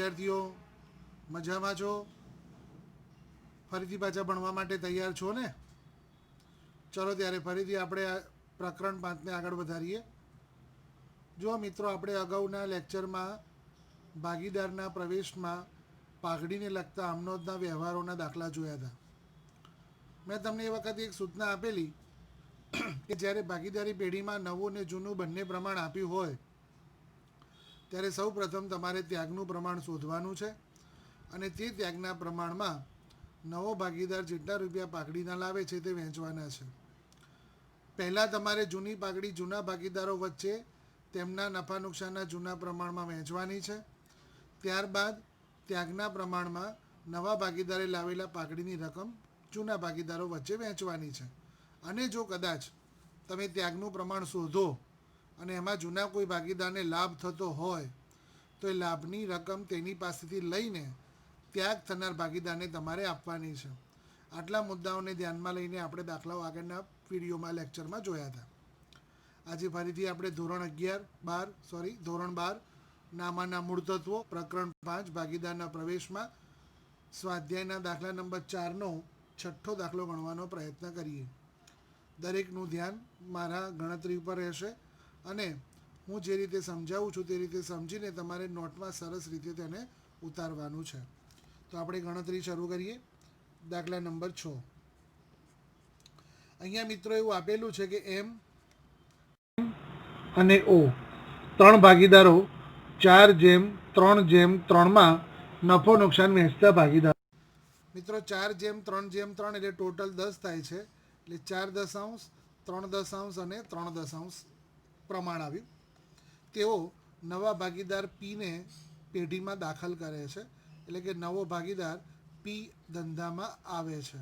વિદ્યાર્થીઓ મજામાં છો? ફરીથી પાછા ભણવા માટે તૈયાર છો ને? ચલો ત્યારે ફરીથી આપણે પ્રકરણ 5ને આગળ વધારીએ. જો મિત્રો, આપણે અગાઉના લેક્ચરમાં ભાગીદારના પ્રવેશમાં પાઘડીને લગતા આમનોંધના વ્યવહારોના દાખલા જોયા હતા. મેં તમને એ વખતે એક સૂચના આપેલી કે જ્યારે ભાગીદારી પેઢીમાં નવું અને જૂનું બંને પ્રમાણ આપ્યું હોય ત્યારે સૌ પ્રથમ તમારે ત્યાગનું પ્રમાણ શોધવાનું છે અને તે ત્યાગના પ્રમાણમાં નવો ભાગીદાર જેટલા રૂપિયા પાઘડીના લાવે છે તે વહેંચવાના છે. પહેલાં તમારે જૂની પાઘડી જૂના ભાગીદારો વચ્ચે તેમના નફા નુકસાનના જૂના પ્રમાણમાં વહેંચવાની છે. ત્યારબાદ ત્યાગના પ્રમાણમાં નવા ભાગીદારે લાવેલા પાઘડીની રકમ જૂના ભાગીદારો વચ્ચે વહેંચવાની છે. અને જો કદાચ તમે ત્યાગનું પ્રમાણ શોધો અને એમાં જૂના કોઈ ભાગીદારને લાભ થતો હોય તો એ લાભની રકમ તેની પાસેથી લઈને ત્યાગ થનાર ભાગીદારને તમારે આપવાની છે. આટલા મુદ્દાઓને ધ્યાનમાં લઈને આપણે દાખલાઓ આગળના વિડીયોમાં લેક્ચરમાં જોયા હતા. આજે ફરીથી આપણે ધોરણ 12 નામાના મૂળ તત્વો પ્રકરણ 5 ભાગીદારના પ્રવેશમાં સ્વાધ્યાયના દાખલા નંબર 4નો છઠ્ઠો દાખલો ગણવાનો પ્રયત્ન કરીએ. દરેકનું ધ્યાન મારા ગણતરી ઉપર રહેશે અને હું જે રીતે સમજાવું છું તે રીતે સમજીને તમારે નોટમાં સરસ રીતે તેને ઉતારવાનું છે. તો આપણે ગણતરી શરૂ કરીએ. દાખલા નંબર 6. અહીંયા મિત્રો એવું આપેલું છે કે એમ અને ઓ ત્રણ ભાગીદારો 4:3:3 નફો નુકસાન વહેંચતા ભાગીદારો. મિત્રો 4:3:3 એટલે ટોટલ 10 થાય છે. એટલે 4 દશાંશ 3 દશાંશ અને 3 દશાંશ પ્રમાણ આવ્યું. તેઓ નવા ભાગીદાર પીને પેઢીમાં દાખલ કરે છે. એટલે કે નવો ભાગીદાર પી ધંધામાં આવે છે.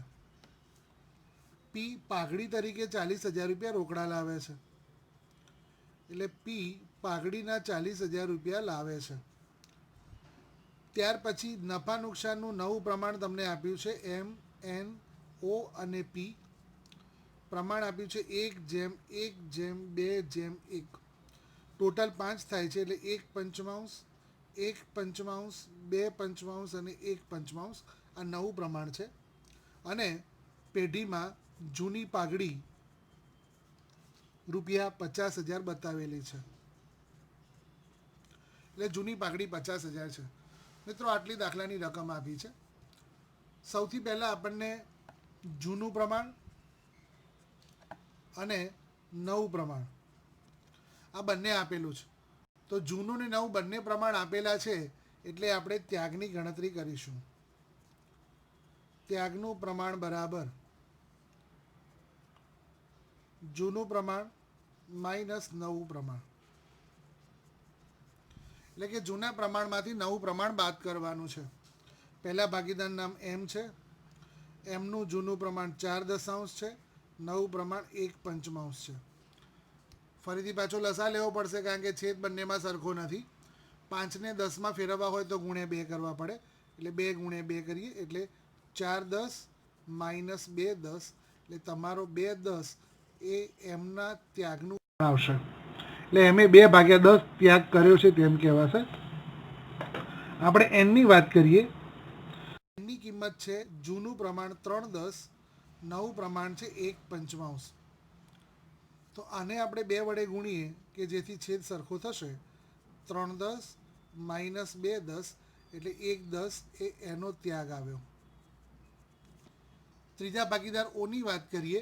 પી પાઘડી તરીકે 40,000 રૂપિયા રોકડા લાવે છે. એટલે પી પાઘડીના 40,000 રૂપિયા લાવે છે. ત્યાર પછી નફા નુકસાનનું નવું પ્રમાણ તમને આપ્યું છે. એમ, એન, ઓ અને પી. પ્રમાણ આપ્યું છે 1:1:2:1. ટોટલ 5 થાય છે. એટલે 1/5, 1/5, 2/5 અને 1/5 આ નવું પ્રમાણ છે. અને પેઢીમાં જૂની પાઘડી રૂપિયા 50,000 બતાવેલી છે. એટલે જૂની પાઘડી 50,000 છે. મિત્રો આટલી દાખલાની રકમ આપી છે. સૌથી પહેલાં આપણને જૂનું પ્રમાણ અને નવું પ્રમાણ આ બંને આપેલું છે. તો જૂનું ને નવું બંને પ્રમાણ આપેલા છે એટલે આપણે ત્યાગની ગણતરી કરીશું. ત્યાગનું પ્રમાણ બરાબર જૂનું પ્રમાણ માઇનસ નવું પ્રમાણ. એટલે કે જૂના પ્રમાણમાંથી નવું પ્રમાણ બાદ કરવાનું છે. પહેલા ભાગીદારનું નામ એમ છે. એમનું જૂનું પ્રમાણ 4 દશાંશ છે. નવું પ્રમાણ 1/5 છે. ફરીથી પાછો લસા લેવો પડશે કારણ કે છેદ બંનેમાં સરખો નથી. 5ને 10માં ફેરવવા હોય તો × 2 કરવા પડે. એટલે 2 × 2 કરીએ એટલે 4 10 માઇનસ 2 10. એટલે તમારો 2 10 એ એમના ત્યાગનું આવશે. એટલે એમે 2/10 ત્યાગ કર્યો છે તેમ કહેવાશે. આપણે એનની વાત કરીએ. એનની કિંમત છે જૂનું પ્રમાણ 3/10, નવું પ્રમાણ છે 1/5. તો આને આપણે 2 વડે ગુણીએ કે જેથી છેદ સરખો થશે. 3/10 માઇનસ 2/10 એટલે 1/10 એ એનો ત્યાગ આવ્યો. ત્રીજા ભાગીદાર ઓની વાત કરીએ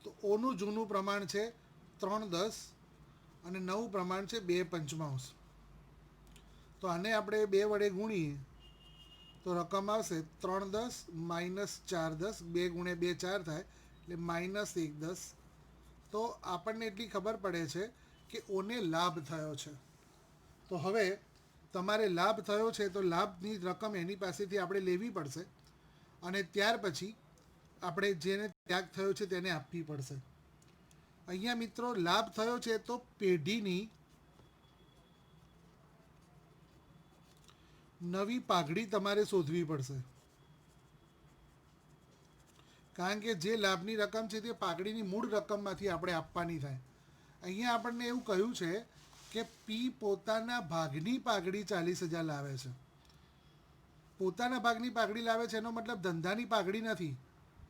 તો ઓનું જૂનું પ્રમાણ છે 3/10 અને નવું પ્રમાણ છે 2/5. તો આને આપણે 2 વડે ગુણીએ તો રકમ આવશે 3/10 માઇનસ 4/10. 2 × 2 4 થાય એટલે માઇનસ 1/10. તો આપણને એટલી ખબર પડે છે કે ઓને લાભ થયો છે. તો હવે તમારે લાભ થયો છે તો લાભની રકમ એની પાસેથી આપણે લેવી પડશે અને ત્યાર પછી આપણે જેને ત્યાગ થયો છે તેને આપવી પડશે. અહીંયા મિત્રો લાભ થયો છે તો પેઢીની નવી પાઘડી તમારે શોધવી પડશે. કારણ કે જે લાભની રકમ છે તે પાઘડીની મૂળ રકમમાંથી આપણે આપવાની થાય. અહીંયા આપણને એવું કહ્યું છે કે પી પોતાના ભાગની પાઘડી 40,000 લાવે છે. પોતાના ભાગની પાઘડી લાવે છે એનો મતલબ ધંધાની પાઘડી નથી.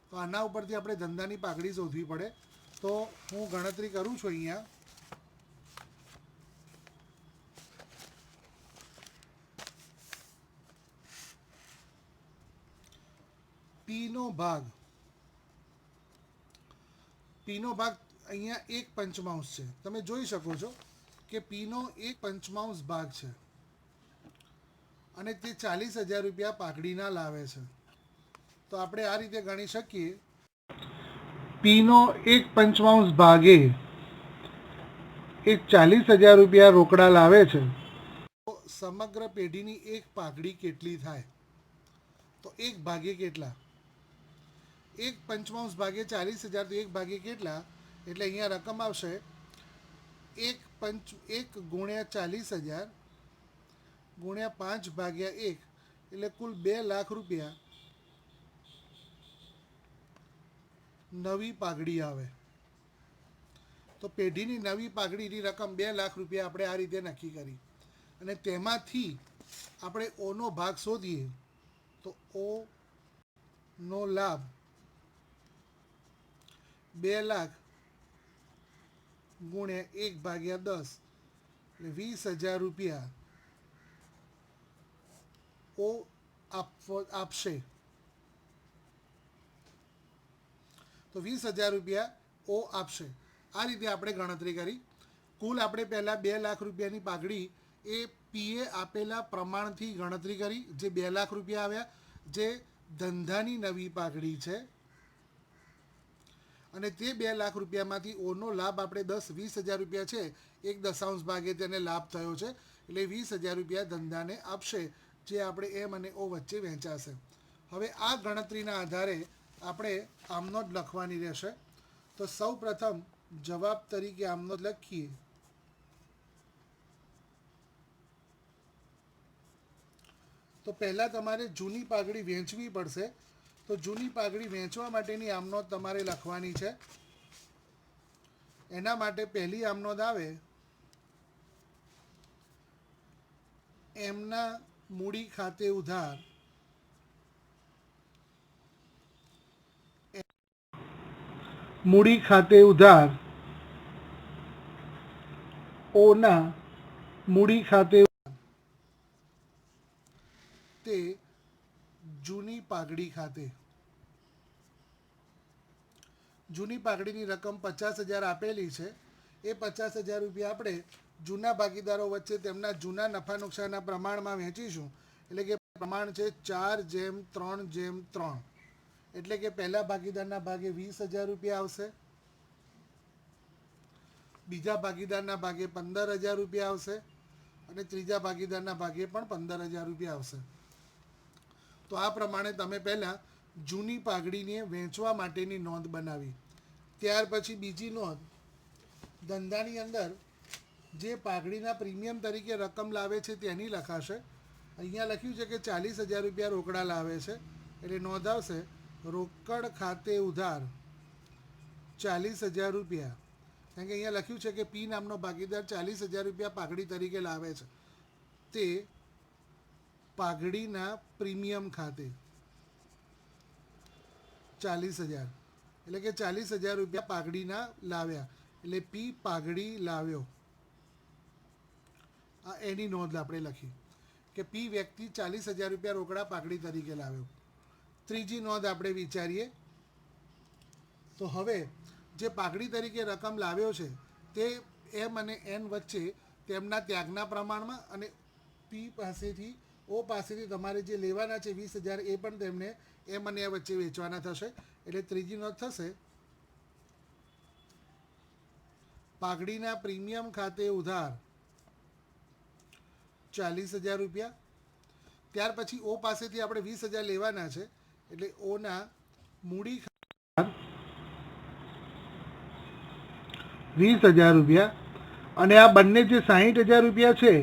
તો આના ઉપરથી આપણે ધંધાની પાઘડી શોધવી પડે. તો હું ગણતરી કરું છું અહીંયા. પીનો ભાગ અહીંયા 1/5 છે. તમે જોઈ શકો છો કે પીનો 1/5 ભાગ છે અને તે 40,000 રૂપિયા પાઘડીના લાવે છે. તો આપણે આ રીતે ગણી શકીએ. પીનો 1/5 ભાગે એ 40,000 રૂપિયા રોકડા લાવે છે. તો સમગ્ર પેઢીની એક પાઘડી કેટલી થાય? તો 1 ભાગે કેટલા? 1/5 ભાગે 40,000 તો 1 ભાગે કેટલા? એટલે અહીંયા રકમ આવશે 1 ગુણ્યા 40,000 ગુણ્યા 5 ભાગ્યા 1 એટલે કુલ 2 લાખ રૂપિયા નવી પાઘડી આવે. તો પેઢીની નવી પાઘડીની રકમ 2 લાખ રૂપિયા આપણે આ રીતે નક્કી કરી અને તેમાંથી આપણે ઓનો ભાગ શોધીએ. તો ઓ નો લાભ 2 લાખ ગુણ્યા 1 ભાગ્યા 10 એટલે 20,000 રૂપિયા ઓ આપશે. તો 20,000 રૂપિયા ઓ આપશે. આ રીતે આપણે ગણતરી કરી. કુલ આપણે પહેલાં 2 લાખ રૂપિયાની પાઘડી એ પીએ આપેલા પ્રમાણથી ગણતરી કરી, જે 2 લાખ રૂપિયા આવ્યા, જે ધંધાની નવી પાઘડી છે. અને તે 2 લાખ રૂપિયામાંથી ઓનો લાભ આપણે 20,000 રૂપિયા છે, 1/10 ભાગે તેને લાભ થયો છે એટલે 20,000 રૂપિયા ધંધાને આપશે, જે આપણે એમ અને ઓ વચ્ચે વહેંચાશે. હવે આ ગણતરીના આધારે આપણે આમનોંધ લખવાની રહેશે. તો સૌ પ્રથમ જવાબ તરીકે આમનોંધ લખીએ. તો પહેલાં તમારે જૂની પાઘડી વહેંચવી પડશે. તો જૂની પાઘડી વહેંચવા માટેની આમનોંધ તમારે લખવાની છે. એના માટે પહેલી આમનોંધ આવે એમના મૂડી ખાતે ઉધાર ઓના મૂડી ખાતે તે જૂની પાઘડી ખાતે. જૂની પાઘડીની રકમ 50,000 આપેલી છે. એ 50,000 રૂપિયા આપણે જૂના ભાગીદારો વચ્ચે તેમના જૂના નફા નુકસાનના પ્રમાણમાં વહેંચીશું. એટલે કે પ્રમાણ છે 4:3:3. એટલે કે પહેલા ભાગીદારના ભાગે 20,000 રૂપિયા આવશે, બીજા ભાગીદારના ભાગે 15,000 રૂપિયા આવશે અને ત્રીજા ભાગીદારના ભાગે પણ 15,000 રૂપિયા આવશે. તો આ પ્રમાણે તમે પહેલાં જૂની પાઘડીને વહેંચવા માટેની નોંધ બનાવી. ત્યાર પછી બીજી નોંધ, ધંધાની અંદર જે પાઘડીના પ્રીમિયમ તરીકે રકમ લાવે છે તેની લખાશે. અહીંયા લખ્યું છે કે 40,000 રૂપિયા રોકડા લાવે છે એટલે નોંધ આવશે રોકડ ખાતે ઉધાર 40,000 રૂપિયા. કારણ કે અહીંયા લખ્યું છે કે પી નામનો ભાગીદાર 40,000 રૂપિયા પાઘડી તરીકે લાવે છે. તે પાઘડીના પ્રીમિયમ ખાતે 40,000 એટલે કે 40,000 રૂપિયા પાઘડીના લાવ્યા એટલે પી પાઘડી લાવ્યો. આ એની નોંધ આપણે લખી કે પી વ્યક્તિ 40,000 રૂપિયા રોકડા પાઘડી તરીકે લાવ્યો. ત્રીજી નોંધ આપણે વિચારીએ. તો હવે જે પાઘડી તરીકે રકમ લાવ્યો છે તે એમ અને એન વચ્ચે તેમના ત્યાગના પ્રમાણમાં અને પી પાસેથી ઓ પાસેથી તમારે જે લેવાના છે 20,000 એ પણ તેમને એમ અને એ વચ્ચે વેચવાના થશે. એટલે ત્રીજી નોંધ થશે પાઘડીના પ્રીમિયમ ખાતે ઉધાર 40,000 રૂપિયા. ત્યાર પછી ઓ પાસેથી આપણે 20,000 લેવાના છે એટલે ઓના મૂડી 20,000 રૂપિયા અને આ બંને જે 60,000 રૂપિયા છે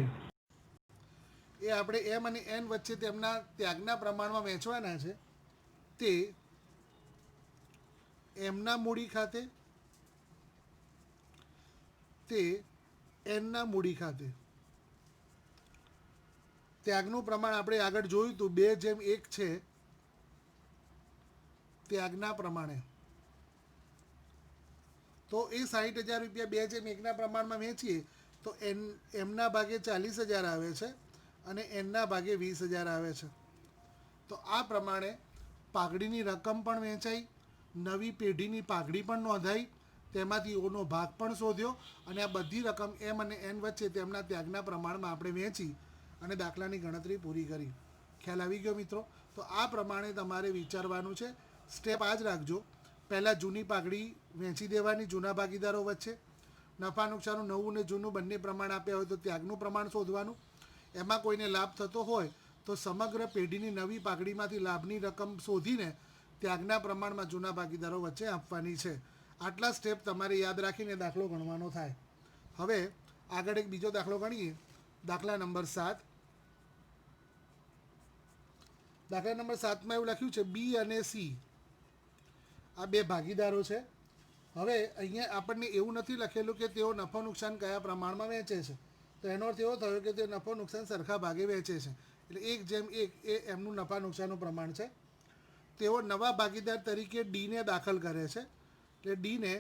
એ આપણે એમ અને એન વચ્ચે તેમના ત્યાગના પ્રમાણમાં વહેંચવાના છે. તે એમના મૂડી ખાતે, તે એનના મૂડી ખાતે. ત્યાગનું પ્રમાણ આપણે આગળ જોયું હતું 2:1 છે ત્યાગના પ્રમાણે. તો એ 60,000 રૂપિયા 2:1ના પ્રમાણમાં વેચીએ તો એમના ભાગે 40,000 આવે છે અને એનના ભાગે 20,000 આવે છે. તો આ પ્રમાણે પાઘડીની રકમ પણ વેચાઈ, નવી પેઢીની પાઘડી પણ નોંધાઈ, તેમાંથી ઓનો ભાગ પણ શોધ્યો અને આ બધી રકમ એમ અને એન વચ્ચે તેમના ત્યાગના પ્રમાણમાં આપણે વેચી અને દાખલાની ગણતરી પૂરી કરી. ખ્યાલ આવી ગયો મિત્રો? તો આ પ્રમાણે તમારે વિચારવાનું છે. સ્ટેપ આ જ રાખજો. પહેલાં જૂની પાઘડી વેચી દેવાની જૂના ભાગીદારો વચ્ચે. નફા નુકસાનનું નવું ને જૂનું બંને પ્રમાણ આપ્યા હોય તો ત્યાગનું પ્રમાણ શોધવાનું. એમાં કોઈને લાભ થતો હોય તો સમગ્ર પેઢીની નવી પાઘડીમાંથી લાભની રકમ શોધીને ત્યાગના પ્રમાણમાં જૂના ભાગીદારો વચ્ચે આપવાની છે. આટલા સ્ટેપ તમારે યાદ રાખીને દાખલો ગણવાનો થાય. હવે આગળ એક બીજો દાખલો ગણીએ. દાખલા નંબર 7. દાખલા નંબર 7માં એવું લખ્યું છે બી અને સી આ બે ભાગીદારો છે. હવે અહીંયા આપણને એવું નથી લખેલું કે તેઓ નફો નુકસાન કયા પ્રમાણમાં વેચે છે. તો એનો અર્થ એવો થયો કે તે નફો નુકસાન સરખા ભાગે વેચે છે. એટલે 1:1 એ એમનું નફા નુકસાનનું પ્રમાણ છે. તેઓ નવા ભાગીદાર તરીકે ડીને દાખલ કરે છે. એટલે ડીને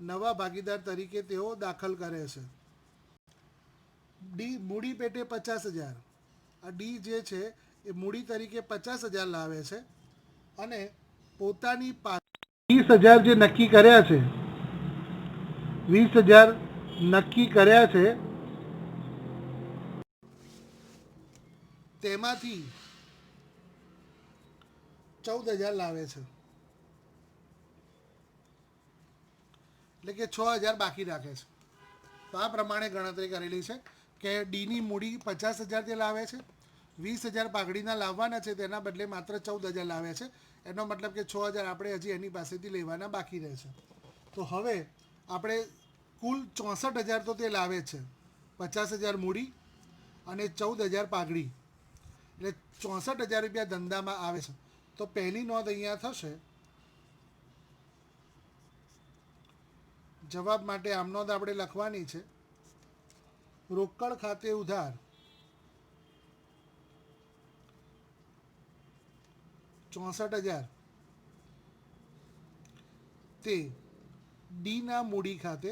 નવા ભાગીદાર તરીકે તેઓ દાખલ કરે છે. ડી મૂડી પેટે 50,000. આ ડી જે છે એ મૂડી તરીકે 50,000 લાવે છે અને પોતાની 20,000 જે નક્કી કર્યા છે 20,000 નક્કી કર્યા છે તેમાંથી 14,000 લાવે છે. એટલે કે 6,000 બાકી રાખે છે. તો આ પ્રમાણે ગણતરી કરેલી છે કે ડીની મૂડી 50,000 તે લાવે છે, 20,000 પાઘડીના લાવવાના છે, તેના બદલે માત્ર 14,000 લાવે છે. એનો મતલબ કે 6,000 આપણે હજી એની પાસેથી લેવાના બાકી રહે છે. તો હવે આપણે કુલ 64,000 તો તે લાવે છે. 50,000 મૂડી અને 14,000 પાઘડી, એટલે 64,000 રૂપિયા ધંધામાં આવે છે. તો પહેલી નોંધ અહીંયા થશે. જવાબ માટે આમ નોંધ આપણે લખવાની છે રોકડ ખાતે ઉધાર 64,000 તે ડીના મૂડી ખાતે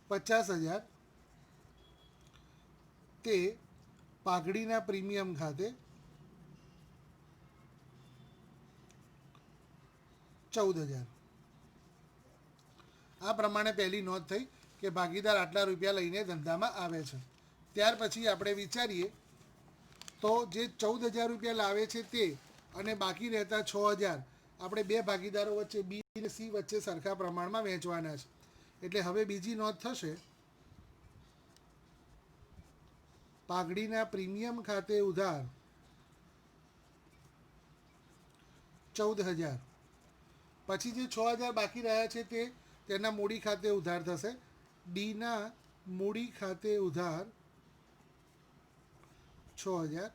50,000 તે પાઘડીના પ્રીમિયમ ખાતે 14,000. આ પ્રમાણે પહેલી નોંધ થઈ કે ભાગીદાર આટલા રૂપિયા લઈને ધંધામાં આવે છે. ત્યાર પછી આપણે વિચારીએ તો જે 14,000 રૂપિયા લાવે છે તે અને બાકી રહેતા 6,000 આપણે બે ભાગીદારો વચ્ચે બી અને સી વચ્ચે સરખા પ્રમાણમાં વહેંચવાના છે. એટલે હવે બીજી નોંધ થશે પાઘડીના પ્રીમિયમ ખાતે ઉધાર 14,000. પછી જે 6,000 બાકી રહ્યા છે તે તેના મૂડી ખાતે ઉધાર થશે. ડીના મૂડી ખાતે ઉધાર 6,000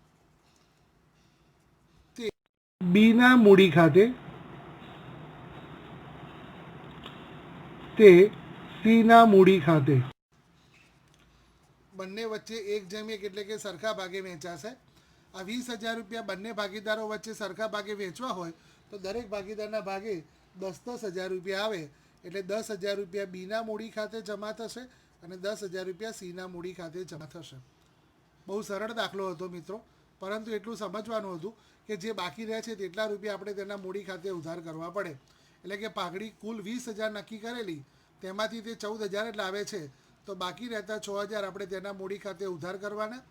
તે બીના મૂડી ખાતે તે સીના મૂડી ખાતે બંને વચ્ચે 1:1 એટલે કે સરખા ભાગે વેચાશે. આ 20,000 રૂપિયા બંને ભાગીદારો વચ્ચે સરખા ભાગે વેચવા હોય તો દરેક ભાગીદારના ભાગે 10,000 રૂપિયા આવે. એટલે 10,000 રૂપિયા બીના મૂડી ખાતે જમા થશે અને 10,000 રૂપિયા સીના મૂડી ખાતે જમા થશે. બહુ સરળ દાખલો હતો મિત્રો, પરંતુ એટલું સમજવાનું હતું કે જે બાકી રહે છે તેટલા રૂપિયા આપણે તેના મૂડી ખાતે ઉધાર કરવા પડે. એટલે કે પાઘડી કુલ 20,000 નક્કી કરેલી, તેમાંથી તે 14,000 જ લાવે છે. તો બાકી રહેતા 6,000 આપણે તેના મૂડી ખાતે ઉધાર કરવાના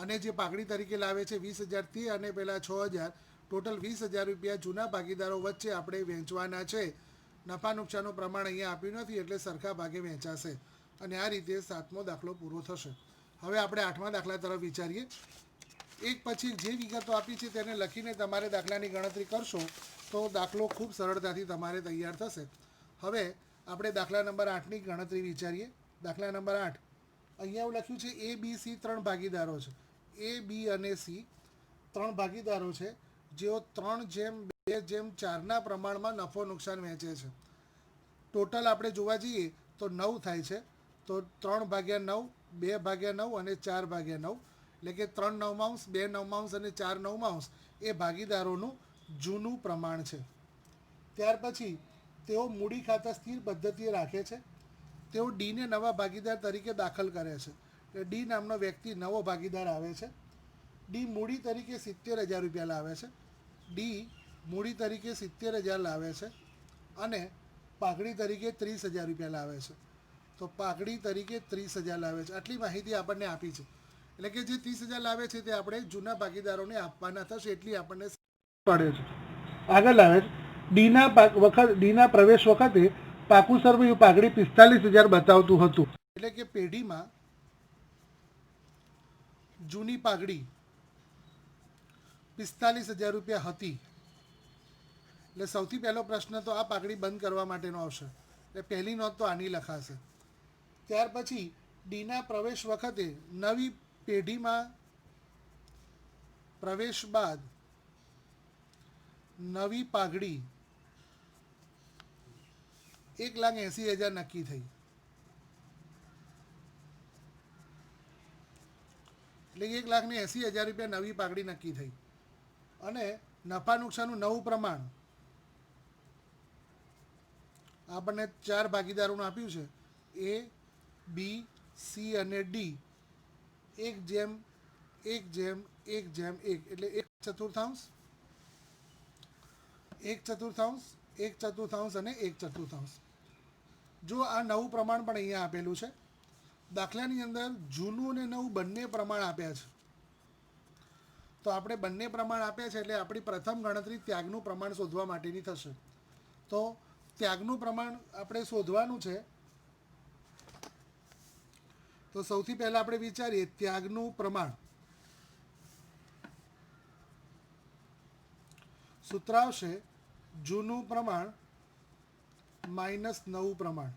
અને જે પાઘડી તરીકે લાવે છે 20,000 તે અને પેલા 6,000 ટોટલ 20,000 રૂપિયા જૂના ભાગીદારો વચ્ચે આપણે વહેંચવાના છે. નફા નુકસાનનું પ્રમાણ અહીંયા આપ્યું નથી એટલે સરખા ભાગે વહેંચાશે. અને આ રીતે 7મો દાખલો પૂરો થશે. હવે આપણે 8મા દાખલા તરફ વિચારીએ. એક પછી જે વિગતો આપી છે તેને લખીને તમારે દાખલાની ગણતરી કરશો તો દાખલો ખૂબ સરળતાથી તમારે તૈયાર થશે. હવે આપણે દાખલા નંબર 8ની ગણતરી વિચારીએ. દાખલા નંબર 8 અહીંયા એવું લખ્યું છે એ બી સી 3 ભાગીદારો છે. એ બી અને સી 3 ભાગીદારો છે જેઓ 3:2:4ના પ્રમાણમાં નફો નુકસાન વહેંચે છે. ટોટલ આપણે જોવા જઈએ તો 9 થાય છે. તો 3/9, 2/9 અને 4/9, એટલે કે 3 નવમાંશ, 2 નવમાંશ અને 4 નવમાંશ એ ભાગીદારોનું જૂનું પ્રમાણ છે. ત્યાર પછી તેઓ મૂડી ખાતા સ્થિર પદ્ધતિએ રાખે છે. તેઓ ડીને નવા ભાગીદાર તરીકે દાખલ કરે છે. એટલે ડી નામનો વ્યક્તિ નવો ભાગીદાર આવે છે. ડી મૂડી તરીકે 70,000 રૂપિયા લાવે છે. ડી મૂડી તરીકે 70,000 લાવે છે અને પાઘડી તરીકે 30,000 રૂપિયા લાવે છે. તો પાઘડી તરીકે 30,000 લાવે છે. આટલી માહિતી આપણને આપી છે. એટલે કે જે 30,000 લાવે છે તે આપણે જૂના ભાગીદારોને આપવાના થશે એટલી આપણને પડે છે. આગળ આવે છે ડીના પ્રવેશ વખતે પાકું સરવૈયું પાઘડી 45,000 બતાવતું હતું. એટલે કે પેઢીમાં જૂની પાઘડી 45,000 રૂપિયા હતી. એટલે સૌથી પહેલો પ્રશ્ન તો આ પાઘડી બંધ કરવા માટેનો આવશે. એટલે પહેલી નોંધ તો આની લખાશે. ત્યાર પછી ડીના પ્રવેશ વખતે નવી પેઢીમાં પ્રવેશ બાદ નવી પાઘડી 1,80,000 નક્કી થઈ. એટલે 1,80,000 રૂપિયા નવી પાઘડી નક્કી થઈ. અને નફા નુકસાનનું નવું પ્રમાણ આપણને 4 ભાગીદારોનું આપ્યું છે. એ, બી, સી અને ડી 1:1:1:1 એટલે 1/4, 1/4, 1/4 અને 1/4. જો આ નવું પ્રમાણ પણ અહીંયા આપેલું છે. દાખલાની અંદર જૂનું અને નવું બંને પ્રમાણ આપ્યા છે. તો આપણે બંને પ્રમાણ આપ્યા છે એટલે આપણી પ્રથમ ગણતરી ત્યાગનું પ્રમાણ શોધવા માટેની થશે. તો ત્યાગનું પ્રમાણ આપણે શોધવાનું છે. તો સૌથી પહેલાં આપણે વિચારીએ ત્યાગનું પ્રમાણ. સૂત્ર આવશે જૂનું પ્રમાણ માઇનસ નવું પ્રમાણ.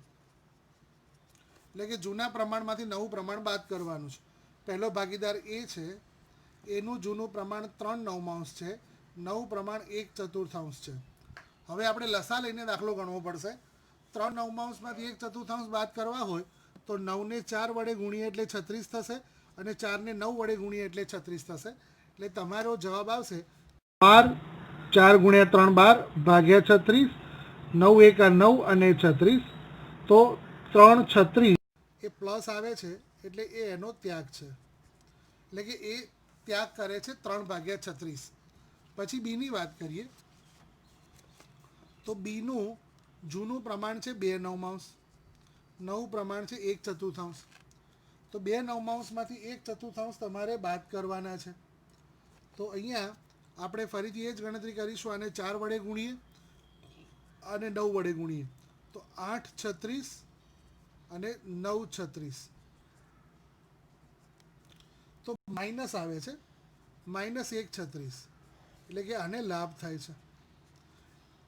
એટલે કે જૂના પ્રમાણમાંથી નવું પ્રમાણ બાદ કરવાનું છે. પહેલો ભાગીદાર એ છે. એનું જૂનું પ્રમાણ 3 નવમાંશ છે. નવું પ્રમાણ 1/4 છે. હવે આપણે લસા લઈને દાખલો ગણવો પડશે. 3 નવમાંશમાંથી 1/4 બાદ કરવા હોય તો 9ને 4 વડે ગુણીએ એટલે 36 થશે અને 4ને 9 વડે ગુણીએ એટલે 36 થશે. એટલે તમારો જવાબ આવશે 12, 4 × 3 12 ભાગ્યા 36, 9 1 9 અને 36. તો 3/36 એ પ્લસ આવે છે એટલે એ એનો ત્યાગ છે. એટલે કે એ ત્યાગ કરે છે 3/36. પછી બીની વાત કરીએ તો બીનું જૂનું પ્રમાણ છે 2 નવમાંશ, નવું પ્રમાણ છે 1/4. તો 2 નવમાંશમાંથી 1/4 તમારે બાદ કરવાના છે. તો અહીંયા આપણે ફરીથી એ જ ગણતરી કરીશું. આને 4 વડે ગુણીએ અને 9 વડે ગુણીએ તો 8/36 અને 9/36. તો માઇનસ આવે છે -1/36. એટલે કે આને લાભ થાય છે.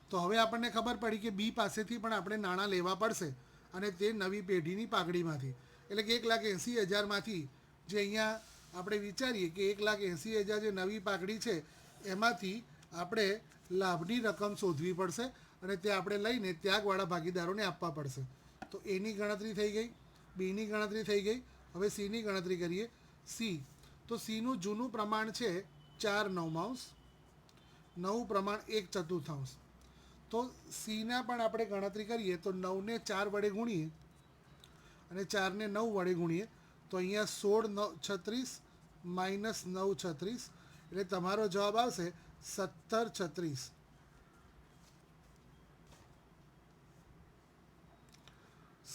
તો હવે આપણને ખબર પડી કે બી પાસેથી પણ આપણે નાણાં લેવા પડશે અને તે નવી પેઢીની પાઘડીમાંથી. એટલે કે 1,80,000માંથી જે અહીંયા આપણે વિચારીએ કે 1,80,000 જે નવી પાઘડી છે એમાંથી આપણે લાભની રકમ શોધવી પડશે અને તે આપણે લઈને ત્યાગવાળા ભાગીદારોને આપવા પડશે. તો એની ગણતરી થઈ ગઈ, બીની ગણતરી થઈ ગઈ. હવે સીની ગણતરી કરીએ. સી. તો સીનું જૂનું પ્રમાણ છે 4 નવમાંશ, નવું પ્રમાણ 1/4. તો સીના પણ આપણે ગણતરી કરીએ તો 9ને 4 વડે ગુણીએ અને 4ને 9 વડે ગુણીએ તો અહીંયા 16/36 -9/36 એટલે તમારો જવાબ આવશે 17/36.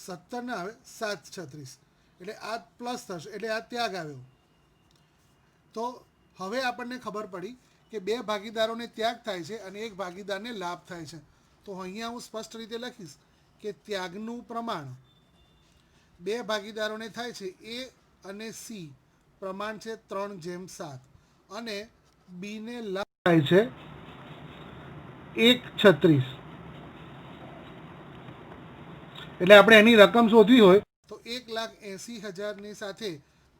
17 ના આવે 7/36 એટલે આ પ્લસ થશે એટલે આ ત્યાગ આવ્યો. તો હવે આપણને ખબર પડી કે 2 ભાગીદારોને ત્યાગ થાય છે અને 1 ભાગીદારને લાભ થાય છે. તો અહીંયા હું સ્પષ્ટ રીતે લખીશ કે ત્યાગનું પ્રમાણ 2 ભાગીદારોને થાય છે એ અને સી. પ્રમાણ છે 3/7 અને બીને લાભ થાય છે 1/36. એટલે આપણે એની રકમ શોધવી હોય તો 1,80,000ની સાથે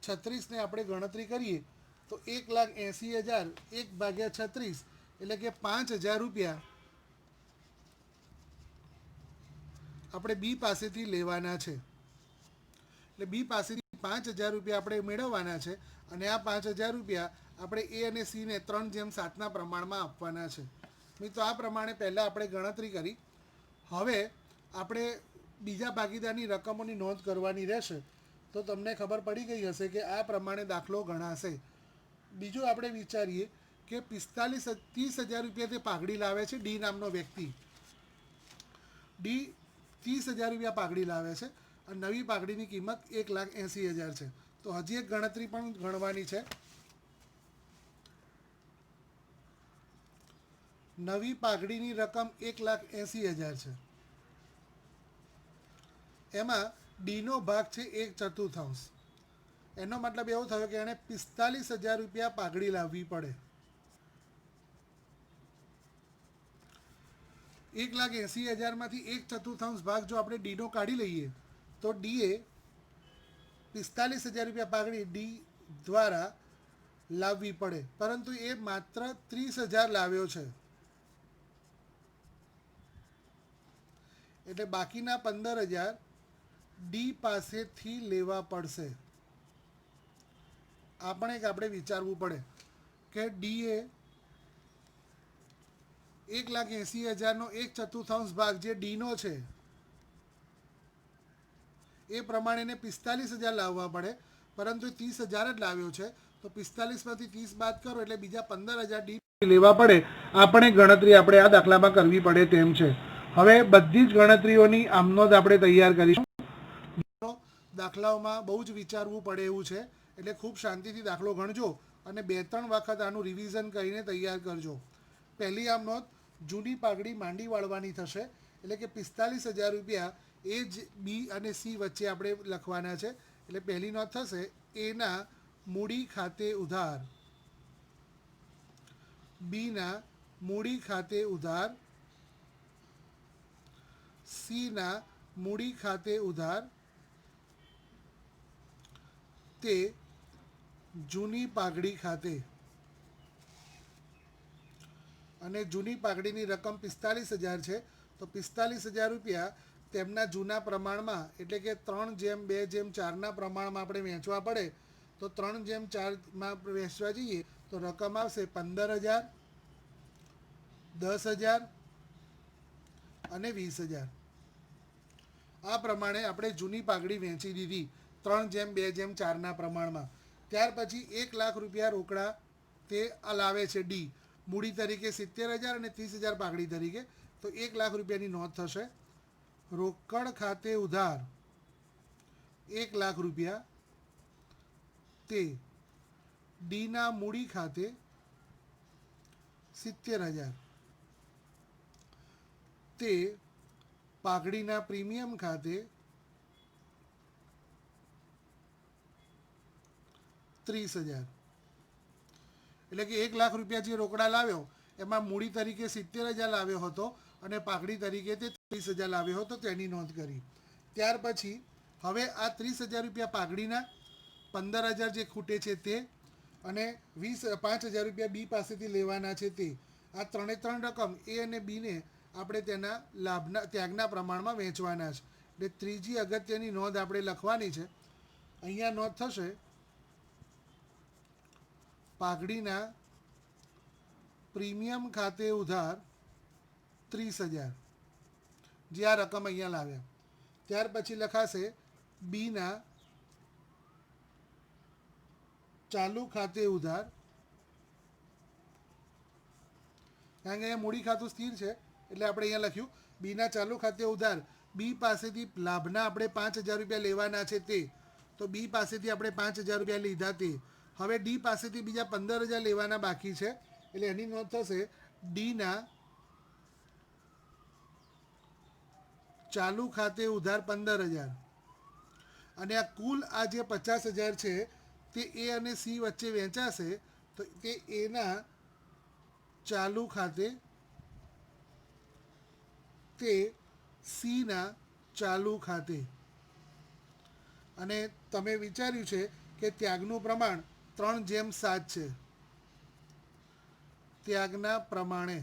36ને આપણે ગણતરી કરીએ તો 1,80,000 1/36 એટલે કે 5,000 રૂપિયા આપણે બી પાસેથી લેવાના છે. એટલે બી પાસેથી 5,000 રૂપિયા આપણે મેળવવાના છે અને આ 5,000 રૂપિયા આપણે એ અને સીને 3:7ના પ્રમાણમાં આપવાના છે. મિત્રો આ પ્રમાણે પહેલાં આપણે ગણતરી કરી. હવે આપણે બીજા ભાગીદારની રકમોની નોંધ કરવાની રહેશે. તો તમને ખબર પડી ગઈ હશે કે આ પ્રમાણે દાખલો ગણાશે. બીજું આપણે વિચારીએ કે 30,000 રૂપિયા તે પાઘડી લાવે છે. ડી નામનો વ્યક્તિ ડી 30,000 રૂપિયા પાઘડી લાવે છે અને નવી પાઘડીની કિંમત 1,80,000 છે. તો હજી એક ગણતરી પણ ગણવાની છે. નવી પાઘડીની રકમ 1,80,000 છે. એમાં ડીનો ભાગ છે 1/4. એનો મતલબ એવો થયો કે એણે 45,000 રૂપિયા પાઘડી લાવવી પડે. 1,80,000માંથી 1/4 ભાગ જો આપણે ડીનો કાઢી લઈએ તો ડીએ 45,000 રૂપિયા પાઘડી ડી દ્વારા લાવવી પડે, પરંતુ એ માત્ર 30,000 લાવ્યો છે. એટલે બાકીના 15,000 ડી પાસેથી લેવા પડશે. આપણે વિચારવું પડે કે ડીએ 1,80,000નો 1/4 ભાગ જે ડીનો છે એ પ્રમાણે એને 45,000 લાવવા પડે, પરંતુ 30,000 જ લાવ્યો છે. તો 45માંથી 30 બાદ કરો એટલે બીજા 15,000 ડી લેવા પડે. આપણે ગણતરી આપણે આ દાખલામાં કરવી પડે તેમ છે. હવે બધી જ ગણતરીઓની આમનોંધ આપણે તૈયાર કરીશું. દાખલાઓમાં બહુ જ વિચારવું પડે એવું છે, એટલે ખૂબ શાંતિથી દાખલો ગણજો અને 2-3 વખત આનું રિવિઝન કરીને તૈયાર કરજો. પહેલી આમનોંધ જૂની પાઘડી માંડી વાળવાની થશે. એટલે કે 45,000 રૂપિયા એ જ બી અને સી વચ્ચે આપણે લખવાના છે. એટલે પહેલી નોંધ થશે એના મૂડી ખાતે ઉધાર, બીના મૂડી ખાતે ઉધાર, સીના મૂડી ખાતે ઉધાર તે જૂની પાઘડી ખાતે. અને જૂની પાઘડીની રકમ 45,000 છે. તો 45,000 રૂપિયા તેમના જૂના પ્રમાણમાં એટલે કે 3:2:4ના પ્રમાણમાં આપણે વહેંચવા પડે. તો 3:4માં વહેંચવા જઈએ તો રકમ આવશે 15,000, 10,000 અને 20,000. આ પ્રમાણે આપણે જૂની પાઘડી વહેંચી દીધી 3:2:4ના પ્રમાણમાં. ત્યાર પછી 1,00,000 રૂપિયા રોકડા તે લાવે છે ડી, મૂડી તરીકે 70,000 અને 30,000 પાઘડી તરીકે. તો 1,00,000 રૂપિયાની નોંધ થશે. રોકડ ખાતે ઉધાર 1,00,000 રૂપિયા તે ડીના મૂડી ખાતે 70,000 તે પાઘડીના પ્રીમિયમ ખાતે 30,000. એટલે કે 1,00,000 રૂપિયા જે રોકડા લાવ્યો એમાં મૂડી તરીકે 70,000 લાવ્યો હતો અને પાઘડી તરીકે તે 30,000 લાવ્યો હતો, તેની નોંધ કરી. ત્યાર પછી હવે આ 30,000 રૂપિયા પાઘડીના, 15,000 જે ખૂટે છે તે અને 5,000 રૂપિયા બી પાસેથી લેવાના છે તે. આ 3 રકમ એ અને બીને આપણે તેના લાભના ત્યાગના પ્રમાણમાં વહેંચવાના છે. એટલે ત્રીજી અગત્યની નોંધ આપણે લખવાની છે. અહીંયા નોંધ થશે પાઘડીના પ્રીમિયમ ખાતે ઉધાર 30,000 જે આ રકમ અહીંયા લાવ્યા. ત્યાર પછી લખાશે બીના ચાલુ ખાતે ઉધાર, કારણ કે અહીંયા મૂડી ખાતું સ્થિર છે એટલે આપણે અહીંયા લખ્યું બીના ચાલુ ખાતે ઉધાર. બી પાસેથી લાભના આપણે 5,000 રૂપિયા લેવાના છે તે. તો બી પાસેથી આપણે 5,000 રૂપિયા લીધા તે. હવે ડી પાસેથી બીજા 15,000 લેવાના બાકી છે. એટલે એની નોંધ થશે ડીના ચાલુ ખાતે ઉધાર 15,000. અને આ કુલ આ જે 50,000 છે તે એ અને સી વચ્ચે વહેંચાશે. તો તે એના ચાલુ ખાતે તે સીના ચાલુ ખાતે. અને તમે વિચાર્યું છે કે ત્યાગનું પ્રમાણ 3:7 છે. ત્યાગના પ્રમાણે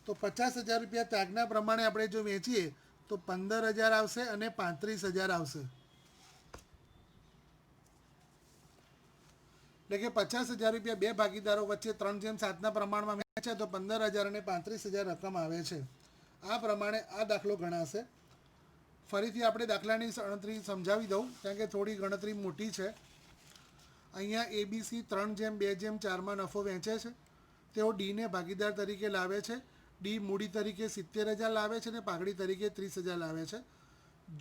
તો તો 50,000 રૂપિયા ત્યાગના પ્રમાણે આપણે જો વેચીએ તો 15,000 આવશે અને 35,000 આવશે. એટલે કે 50,000 રૂપિયા બે ભાગીદારો વચ્ચે 3/7ના પ્રમાણમાં વેચે તો 15,000 અને 35,000 રકમ આવે છે. આ પ્રમાણે આ દાખલો ગણાશે. ફરીથી આપણે દાખલાની ગણતરી સમજાવી દઉં, કારણ કે થોડી ગણતરી મોટી છે. અહીંયા એબીસી 3/2/4માં નફો વેચે છે. તેઓ ડીને ભાગીદાર તરીકે લાવે છે. ડી મૂડી તરીકે 70,000 લાવે છે અને પાઘડી તરીકે 30,000 લાવે છે.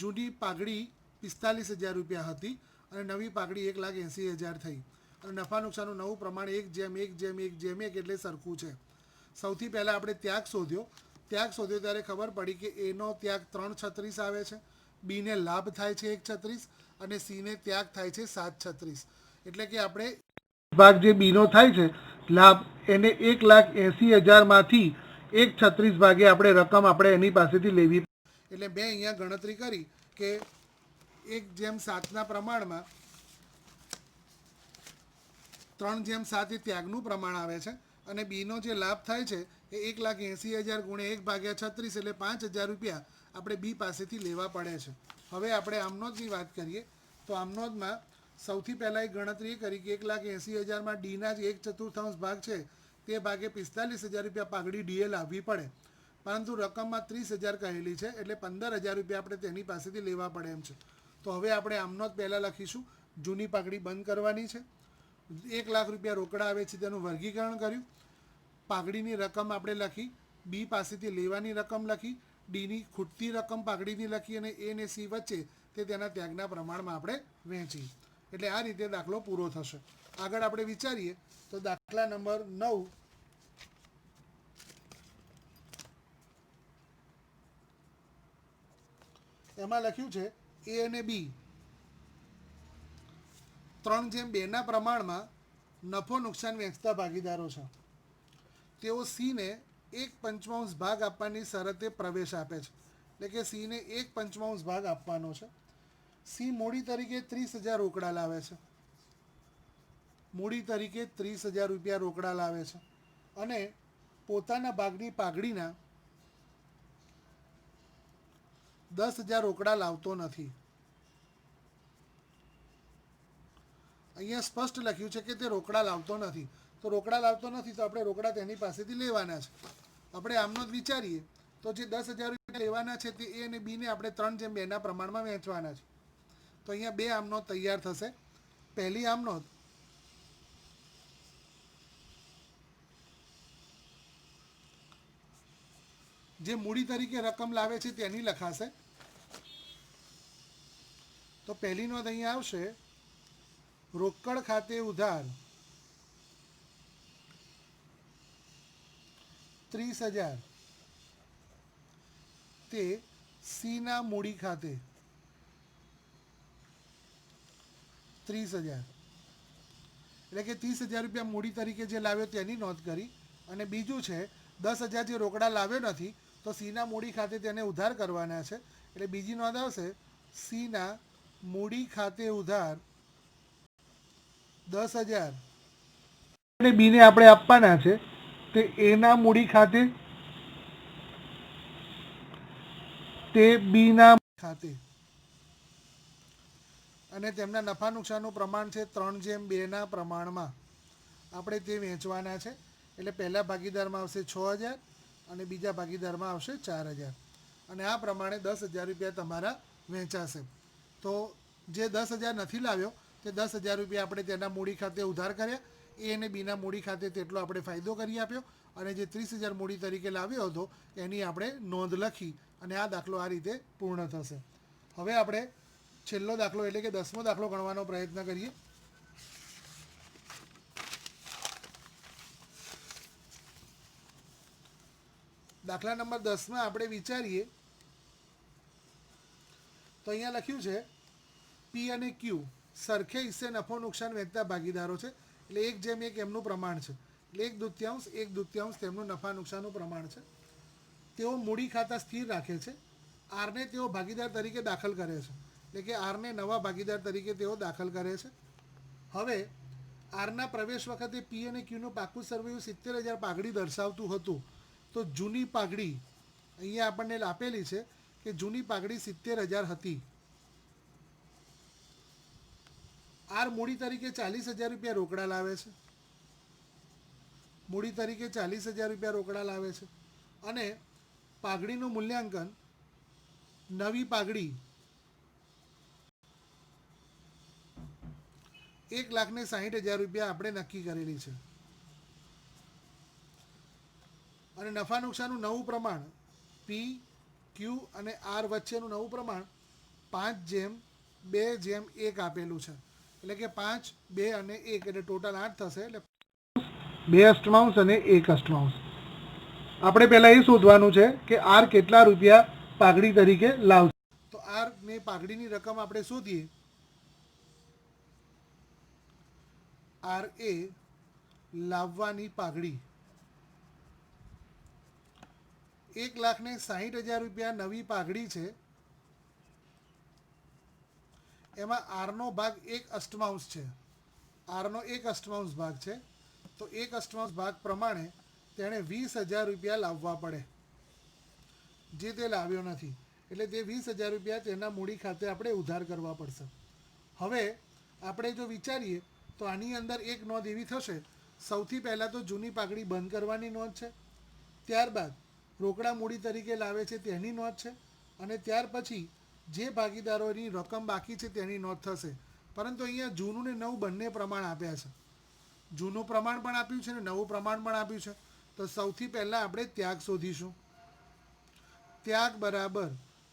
જૂની પાઘડી 45,000 રૂપિયા હતી અને નવી પાઘડી 1,80,000 થઈ. અને નફા નુકસાનનું નવું પ્રમાણ 1:1:1:1 એટલે સરખું છે. સૌથી પહેલાં આપણે ત્યાગ શોધ્યો ત્યારે ખબર પડી કે એનો ત્યાગ 3/36 આવે છે, બીને લાભ થાય છે 1/36 અને સીને ત્યાગ થાય છે 7/36. એટલે કે આપણે ભાગ જે બીનો થાય છે લાભ, એને 1,80,000માંથી 1/36 ભાગે આપણે રકમ આપણે એની પાસેથી લેવી. એટલે મેં અહીંયા ગણતરી કરી કે 1/7ના પ્રમાણમાં 3/7 એ ત્યાગનું પ્રમાણ આવે છે અને બીનો જે લાભ થાય છે એ 1,80,000 ગુણ્યા 1/36 એટલે 5,000 રૂપિયા આપણે બી પાસેથી લેવા પડે છે. હવે આપણે આમનોંધની વાત કરીએ તો આમનોંધમાં સૌથી પહેલાં એક ગણતરી એ કરી કે 1,80,000માં ડીના જે 1/4 ભાગ છે તે ભાગે 45,000 રૂપિયા પાઘડી ડીએ લાવવી પડે, પરંતુ રકમમાં 30,000 કહેલી છે એટલે 15,000 રૂપિયા આપણે તેની પાસેથી લેવા પડે એમ છે. તો હવે આપણે આમનોંધ પહેલાં લખીશું. જૂની પાઘડી બંધ કરવાની છે. 1,00,000 રૂપિયા રોકડા આવે છે તેનું વર્ગીકરણ કર્યું. પાઘડીની રકમ આપણે લખી, બી પાસેથી લેવાની રકમ લખી, ડીની ખૂટતી રકમ પાઘડીની લખી અને એ ને સી વચ્ચે તે તેના ત્યાગના પ્રમાણમાં આપણે વહેંચી. એટલે આ રીતે દાખલો પૂરો થશે. આગળ આપણે વિચારીએ તો દાખલા નંબર 9 એમાં લખ્યું છે એ અને બી 3/2ના પ્રમાણમાં નફો નુકસાન વેચતા ભાગીદારો છે. તેઓ સીને 1/5 ભાગ આપવાની શરતે પ્રવેશ આપે છે. એટલે કે સીને 1/5 ભાગ આપવાનો છે. સી મૂડી તરીકે 30,000 રોકડા લાવે છે. મૂડી તરીકે 30,000 રૂપિયા રોકડા લાવે છે અને પોતાના ભાગની પાઘડીના 10,000 રોકડા લાવતો નથી. અહીંયા સ્પષ્ટ લખ્યું છે કે તે રોકડા લાવતો નથી. તો રોકડા લાવતો નથી તો આપણે રોકડા તેની પાસેથી લેવાના છે. આપણે આમનો જ વિચારીએ તો જે 10,000 રૂપિયા લેવાના છે તે એ અને બીને આપણે 3/2ના પ્રમાણમાં વહેંચવાના છે. તો અહીંયા બે આમનોંધ તૈયાર થશે. પહેલી આમનોંધ જે મૂડી તરીકે રકમ લાવે છે તેની લખાશે. તો પહેલી નોંધ અહીંયા આવશે, રોકડ ખાતે ઉધાર 30,000 તે સીના મૂડી ખાતે 30,000 એટલે કે 30,000 રૂપિયા મૂડી તરીકે જે લાવ્યો તેની નોંધ કરી. અને બીજું છે 10,000 જે રોકડા લાવ્યો નથી તો સીના મૂડી ખાતે તેને ઉધાર કરવાના છે. એટલે બીજી નોંધ આવશે, સીના મૂડી ખાતે ઉધાર 10,000 અને બીને આપણે આપવાના છે તે એના મૂડી ખાતે તે બીના ખાતે અને તેમના નફા નુકસાનનું પ્રમાણ છે 3/2ના પ્રમાણમાં આપણે તે વેચવાના છે. એટલે પહેલા ભાગીદારમાં આવશે 6,000 અને બીજા ભાગીદારમાં આવશે 4,000 અને આ પ્રમાણે 10,000 રૂપિયા તમારા વેચાશે. તો જે 10,000 નથી લાવ્યો તે 10,000 રૂપિયા આપણે તેના મૂડી ખાતે ઉધાર કર્યા. એ અને બીના મૂડી ખાતે તેટલો આપણે ફાયદો કરી આપ્યો અને જે 30,000 મૂડી તરીકે લાવ્યો હતો એની આપણે નોંધ લખી અને આ દાખલો આ રીતે પૂર્ણ થશે. હવે આપણે છેલ્લો દાખલો એટલે કે 10મો દાખલો ગણવાનો પ્રયત્ન કરીએ. દાખલા નંબર 10માં આપણે વિચારીએ તો અહીંયા લખ્યું છે પી અને ક્યુ સરખે હિસ્સે નફો નુકસાન વેચતા ભાગીદારો છે. એટલે 1/1 એમનું પ્રમાણ છે. એટલે 1/2 તેમનું નફા નુકસાનનું પ્રમાણ છે. તેઓ મૂડી ખાતા સ્થિર રાખે છે. આરને તેઓ ભાગીદાર તરીકે દાખલ કરે છે. એટલે કે આરને નવા ભાગીદાર તરીકે તેઓ દાખલ કરે છે. હવે આરના પ્રવેશ વખતે પી અને ક્યુનું પાકું સરવૈયું 70,000 પાઘડી દર્શાવતું હતું. તો જૂની પાઘડી અહીંયા આપણને આપેલી છે કે જૂની પાઘડી 70,000 હતી. આર મૂડી તરીકે 40,000 રૂપિયા રોકડા લાવે છે. મૂડી તરીકે 40,000 રૂપિયા રોકડા લાવે છે અને પાઘડીનું મૂલ્યાંકન નવી પાઘડી 1,60,000 રૂપિયા આપણે નક્કી કરેલી છે. અને નફા નુકસાનનું નવું પ્રમાણ પી, ક્યુ અને આર વચ્ચેનું નવું પ્રમાણ 5:2:1 આપેલું છે. એટલે કે 5, 2 અને 1 એટલે ટોટલ 8 થશે. એટલે 2 અષ્ટમાંશ અને 1 અષ્ટમાંશ. આપણે પહેલાં એ શોધવાનું છે કે આર કેટલા રૂપિયા પાઘડી તરીકે લાવશે. તો આર ને પાઘડીની રકમ આપણે શોધીએ. આર એ લાવવાની પાઘડી 1,60,000 રૂપિયા નવી પાઘડી છે. એમાં આરનો ભાગ 1 અષ્ટમાંશ છે. આરનો 1 અષ્ટમાંશ ભાગ છે. તો 1 અષ્ટમાંશ ભાગ પ્રમાણે તેણે 20,000 રૂપિયા લાવવા પડે, જે તે લાવ્યો નથી. એટલે તે 20,000 રૂપિયા તેના મૂડી ખાતે આપણે ઉધાર કરવા પડશે. હવે આપણે જો વિચારીએ તો આની અંદર એક નોંધ એવી થશે. સૌથી પહેલાં તો જૂની પાઘડી બંધ કરવાની નોંધ છે, ત્યારબાદ રોકડા મૂડી તરીકે લાવે છે તેની નોંધ છે, અને ત્યાર પછી જે ભાગીદારોની રકમ બાકી છે તેની નોંધ થશે. પરંતુ અહીંયા જૂનું ને નવું બંને પ્રમાણ આપ્યા છે. જૂનું પ્રમાણ પણ આપ્યું છે ને નવું પ્રમાણ પણ આપ્યું છે. તો સૌથી પહેલાં આપણે ત્યાગ શોધીશું. ત્યાગ બરાબર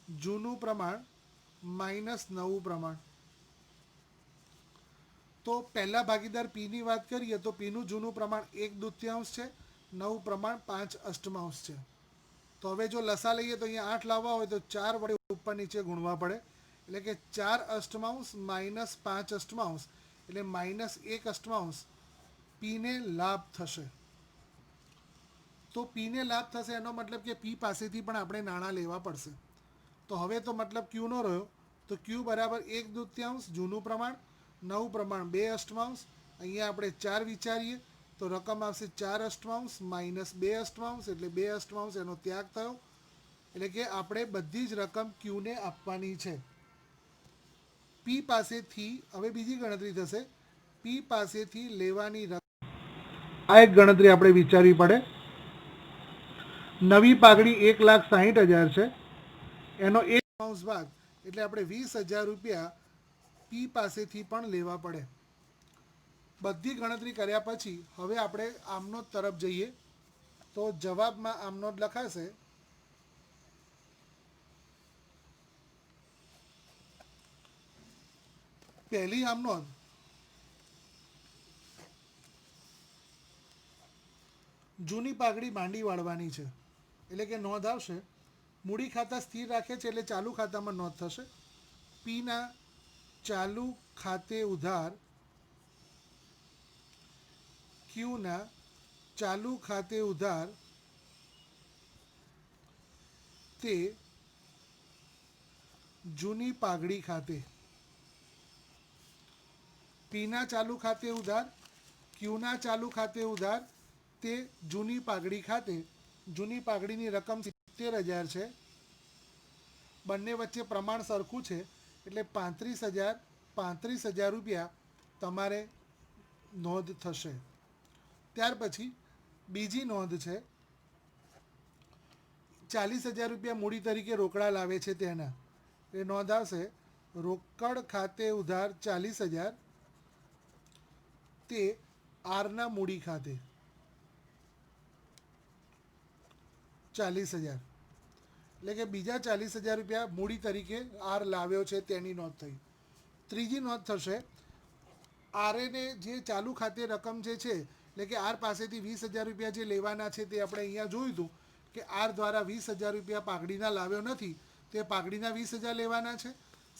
જૂનું પ્રમાણ માઇનસ નવું પ્રમાણ. તો પહેલા ભાગીદાર પીની વાત કરીએ તો પીનું જૂનું પ્રમાણ 1/2 છે, નવું પ્રમાણ 5 અષ્ટમાંશ છે. તો હવે જો લસા લઈએ તો અહીંયા 8 લાવવા હોય તો 4 વડે ઉપર નીચે ગુણવા પડે. એટલે કે 4 અષ્ટમાંશ માઇનસ 5 અષ્ટમાંશ એટલે -1 અષ્ટમાંશ પીને લાભ થશે. તો પીને લાભ થશે એનો મતલબ કે પી પાસેથી પણ આપણે નાણાં લેવા પડશે. તો હવે તો મતલબ ક્યુનો રહ્યો. તો ક્યુ બરાબર 1/2 જૂનું પ્રમાણ, નવું પ્રમાણ 2 અષ્ટમાંશ. અહીંયા આપણે 4 વિચારીએ તો રકમ આવશે 4 અષ્ટમાંશ માઇનસ 2 અષ્ટમાંશ એટલે 2 અષ્ટમાંશ એનો ત્યાગ થયો. એટલે કે આપણે બધી જ રકમ ક્યુને આપવાની છે. પી પાસેથી હવે બીજી ગણતરી થશે. પી પાસેથી લેવાની રકમ, આ એક ગણતરી આપણે વિચારવી પડે. નવી પાઘડી 1,60,000 છે, એનો 1 ભાગ એટલે આપણે 20,000 રૂપિયા પી પાસેથી પણ લેવા પડે. બધી ગણતરી કર્યા પછી હવે આપણે આમનોંધ તરફ જઈએ તો જવાબમાં આમનોંધ લખાશે. પહેલી આમનોંધ જૂની પાઘડી માંડી વાળવાની છે. એટલે કે નોંધ આવશે. મૂડી ખાતા સ્થિર રાખે છે એટલે ચાલુ ખાતામાં નોંધ થશે. પીના ચાલુ ખાતે ઉધાર ક્યુના ચાલુ ખાતે ઉધાર તે જૂની પાઘડી ખાતે. પીના ચાલુ ખાતે ઉધાર, ક્યુના ચાલુ ખાતે ઉધાર તે જૂની પાઘડી ખાતે. જૂની પાઘડીની રકમ 70,000 છે. બંને વચ્ચે પ્રમાણ સરખું છે એટલે 35,000 રૂપિયા તમારે નોંધ થશે. ત્યાર પછી બીજી નોંધ છે 40,000 રૂપિયા મૂડી તરીકે રોકડા લાવે છે તેના. એ નોંધ આવશે રોકડ ખાતે ઉધાર 40,000 તે આરના મૂડી ખાતે 40,000. એટલે કે બીજા 40,000 રૂપિયા મૂડી તરીકે આર લાવ્યો છે તેની નોંધ થઈ. ત્રીજી નોંધ થશે આરએને જે ચાલુ ખાતે રકમ જે છે એટલે કે આર પાસેથી 20,000 રૂપિયા જે લેવાના છે તે આપણે અહીંયા જોયું હતું કે આર દ્વારા 20,000 રૂપિયા પાઘડીના લાવ્યો નથી, તે પાઘડીના 20,000 લેવાના છે.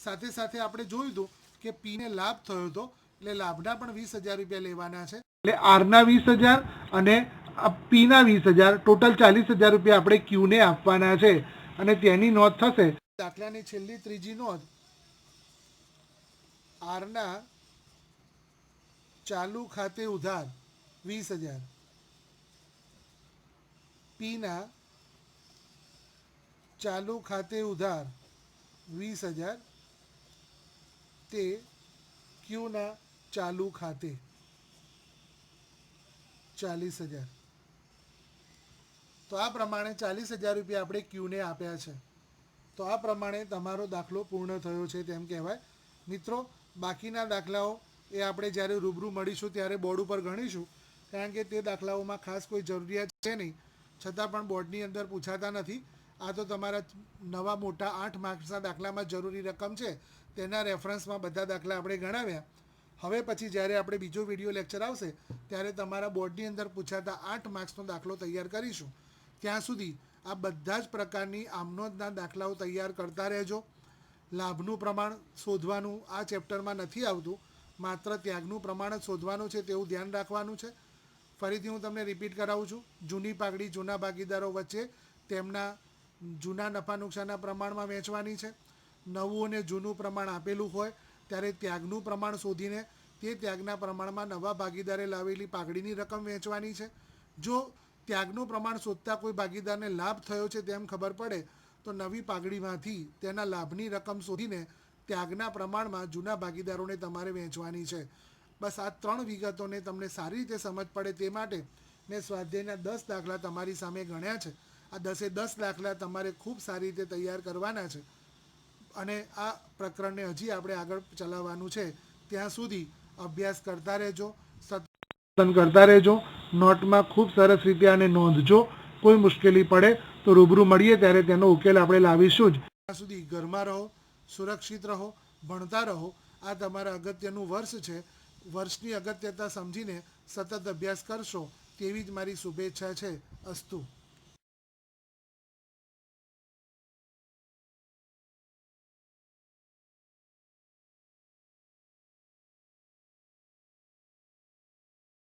સાથે સાથે આપણે જોયું હતું કે પીને લાભ થયો હતો એટલે લાભના પણ 20,000 રૂપિયા લેવાના છે. એટલે આરના 20,000 અને પીના 20,000 ટોટલ 40,000 રૂપિયા આપણે ક્યુને આપવાના છે અને તેની નોંધ થશે. દાખલાની છેલ્લી ત્રીજી નોંધ આરના ચાલુ ખાતે ઉધાર 20,000 પીના ચાલુ ખાતે ઉધાર 20,000 તે ક્યુના ચાલુ ખાતે 40,000. તો આ પ્રમાણે 40,000 રૂપિયા આપણે ક્યુને આપ્યા છે. તો આ પ્રમાણે તમારો દાખલો પૂર્ણ થયો છે તેમ કહેવાય. મિત્રો, બાકીના દાખલાઓ એ આપણે જ્યારે રૂબરૂ મળીશું ત્યારે બોર્ડ ઉપર ગણીશું, કારણ કે તે દાખલાઓમાં ખાસ કોઈ જરૂરિયાત છે નહીં, છતાં પણ બોર્ડની અંદર પૂછાતા નથી. આ તો તમારા નવા મોટા 8 માર્ક્સના દાખલામાં જરૂરી રકમ છે તેના રેફરન્સમાં બધા દાખલા આપણે ગણાવ્યા. હવે પછી જ્યારે આપણે બીજો વિડીયો લેક્ચર આવશે ત્યારે તમારા બોર્ડની અંદર પૂછાતા 8 માર્ક્સનો દાખલો તૈયાર કરીશું. ત્યાં સુધી આ બધા જ પ્રકારની આમનોંધના દાખલાઓ તૈયાર કરતા રહેજો. લાભનું પ્રમાણ શોધવાનું આ ચેપ્ટરમાં નથી આવતું, માત્ર ત્યાગનું પ્રમાણ જ શોધવાનું છે, તેવું ધ્યાન રાખવાનું છે. ફરીથી હું તમને રિપીટ કરાવું છું. જૂની પાઘડી જૂના ભાગીદારો વચ્ચે તેમના જૂના નફા નુકસાનના પ્રમાણમાં વહેંચવાની છે. નવું અને જૂનું પ્રમાણ આપેલું હોય ત્યારે ત્યાગનું પ્રમાણ શોધીને તે ત્યાગના પ્રમાણમાં નવા ભાગીદારે લાવેલી પાઘડીની રકમ વહેંચવાની છે. જો ત્યાગનું પ્રમાણ શોધતા કોઈ ભાગીદારને લાભ થયો છે તેમ ખબર પડે તો નવી પાઘડીમાંથી તેના લાભની રકમ શોધીને ત્યાગના પ્રમાણમાં જૂના ભાગીદારોને તમારે વહેંચવાની છે. બસ આ 3 વિગતોને તમને સારી રીતે સમજ પડે તે માટે મેં સ્વાધ્યાયના 10 દાખલા તમારી સામે ગણ્યા છે. આ 10 દાખલા તમારે ખૂબ સારી રીતે તૈયાર કરવાના છે અને આ પ્રકરણને હજી આપણે આગળ ચલાવવાનું છે. ત્યાં સુધી અભ્યાસ કરતા રહેજો, સતત કરતા રહેજો. નોટમાં ખૂબ સરસ રીતે આને નોંધજો. કોઈ મુશ્કેલી પડે તો રૂબરૂ મળીએ ત્યારે તેનો ઉકેલ આપણે લાવીશું જ. ત્યાં સુધી ઘરમાં રહો, સુરક્ષિત રહો, ભણતા રહો. આ તમારા અગત્યનું વર્ષ છે. વર્ષની અગત્યતા સમજીને સતત અભ્યાસ કરશો તેવી જ મારી શુભેચ્છા છે. અસ્તુ.